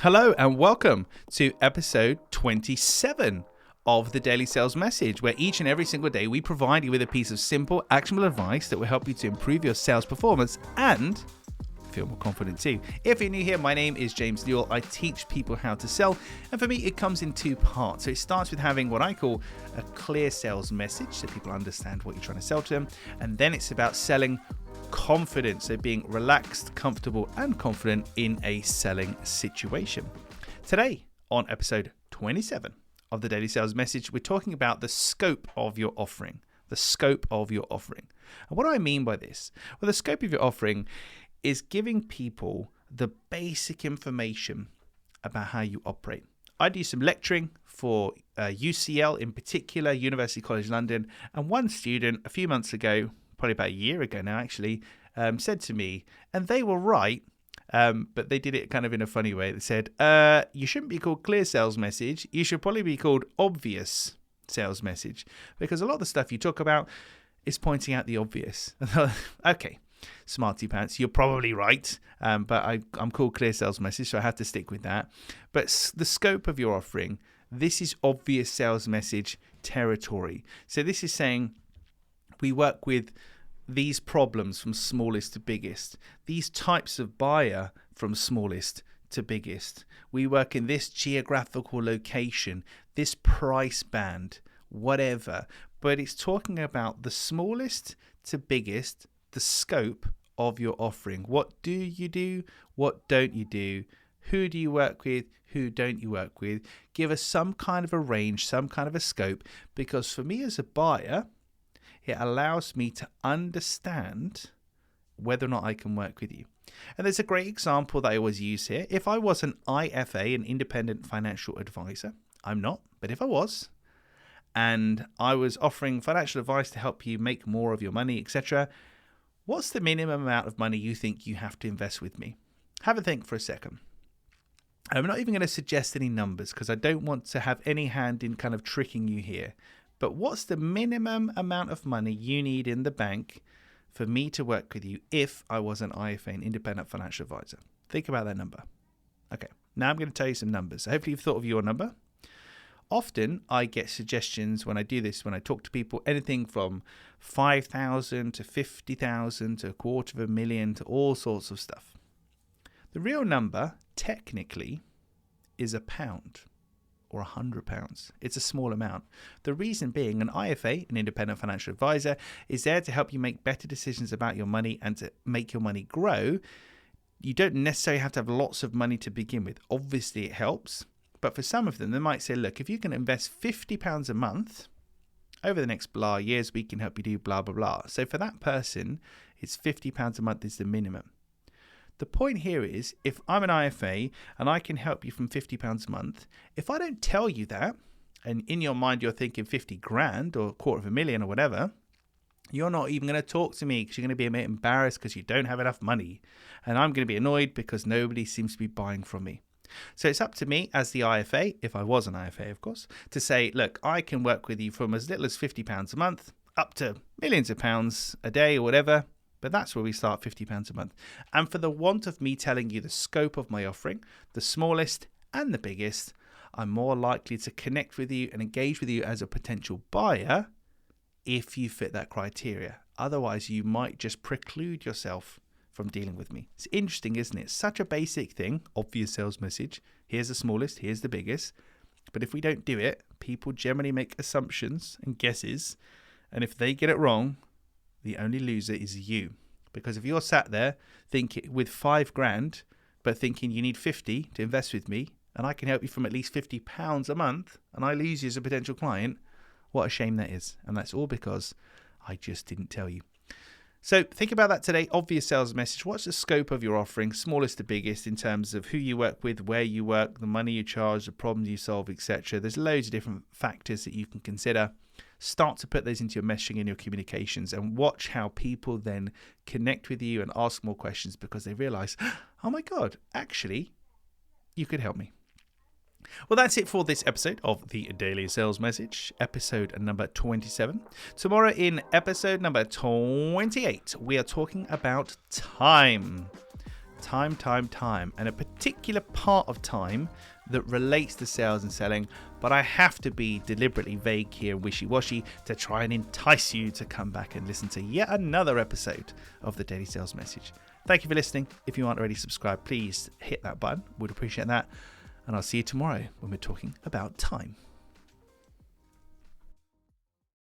Hello and welcome to episode 27 of the Daily Sales Message, where each and every single day we provide you with a piece of simple, actionable advice that will help you to improve your sales performance and feel more confident too. If you're new here, my name is James Newell. I teach people how to sell, and for me it comes in two parts. So it starts with having what I call a clear sales message so people understand what you're trying to sell to them, and then it's about selling confidence, so being relaxed, comfortable and confident in a selling situation. Today on episode 27 of the Daily Sales Message, we're talking about the scope of your offering. The scope of your offering. And what do I mean by this? Well, the scope of your offering is giving people the basic information about how you operate. I do some lecturing for UCL in particular, University College London, and one student a few months ago, probably about a year ago now actually, said to me, and they were right, but they did it kind of in a funny way. They said, you shouldn't be called clear sales message, you should probably be called obvious sales message, because a lot of the stuff you talk about is pointing out the obvious. Okay, smarty pants, you're probably right, but I'm called clear sales message, so I have to stick with that. But the scope of your offering, this is obvious sales message territory. So this is saying, we work with these problems from smallest to biggest, these types of buyer from smallest to biggest. We work in this geographical location, this price band, whatever. But it's talking about the smallest to biggest, the scope of your offering. What do you do? What don't you do? Who do you work with? Who don't you work with? Give us some kind of a range, some kind of a scope, because for me as a buyer, it allows me to understand whether or not I can work with you. And there's a great example that I always use here. If I was an IFA, an independent financial advisor, I'm not, but if I was, and I was offering financial advice to help you make more of your money, etc., what's the minimum amount of money you think you have to invest with me? Have a think for a second. I'm not even going to suggest any numbers because I don't want to have any hand in kind of tricking you here. But what's the minimum amount of money you need in the bank for me to work with you if I was an IFA, an independent financial advisor? Think about that number. Okay, now I'm going to tell you some numbers. So hopefully you've thought of your number. Often I get suggestions when I do this, when I talk to people, anything from 5,000 to 50,000 to $250,000 to all sorts of stuff. The real number, technically, is £1. Or £100. It's a small amount. The reason being, an IFA, an independent financial advisor, is there to help you make better decisions about your money and to make your money grow. You don't necessarily have to have lots of money to begin with. Obviously, it helps. But for some of them, they might say, look, if you can invest £50 a month over the next blah years, we can help you do blah, blah, blah. So for that person, it's £50 a month is the minimum. The point here is, if I'm an IFA and I can help you from £50 a month, if I don't tell you that, and in your mind you're thinking 50 grand or $250,000 or whatever, you're not even going to talk to me because you're going to be a bit embarrassed because you don't have enough money. And I'm going to be annoyed because nobody seems to be buying from me. So it's up to me as the IFA, if I was an IFA of course, to say, look, I can work with you from as little as £50 a month up to millions of pounds a day or whatever. But that's where we start, £50 a month. And for the want of me telling you the scope of my offering, the smallest and the biggest, I'm more likely to connect with you and engage with you as a potential buyer if you fit that criteria. Otherwise, you might just preclude yourself from dealing with me. It's interesting, isn't it? Such a basic thing, obvious sales message. Here's the smallest, here's the biggest. But if we don't do it, people generally make assumptions and guesses. And if they get it wrong, the only loser is you. Because if you're sat there thinking with £5,000, but thinking you need 50 to invest with me, and I can help you from at least £50 a month, and I lose you as a potential client, what a shame that is. And that's all because I just didn't tell you. So think about that today. Obvious sales message. What's the scope of your offering, smallest to biggest, in terms of who you work with, where you work, the money you charge, the problems you solve, etc. There's loads of different factors that you can consider. Start to put those into your messaging and your communications and watch how people then connect with you and ask more questions because they realize, oh my God, actually, you could help me. Well, that's it for this episode of the Daily Sales Message, episode number 27. Tomorrow in episode number 28, we are talking about time. time, and a particular part of time that relates to sales and selling, but I have to be deliberately vague here and wishy-washy to try and entice you to come back and listen to yet another episode of the Daily Sales Message. Thank you for listening. If you aren't already subscribed, please hit that button. Would appreciate that. And I'll see you tomorrow when we're talking about time.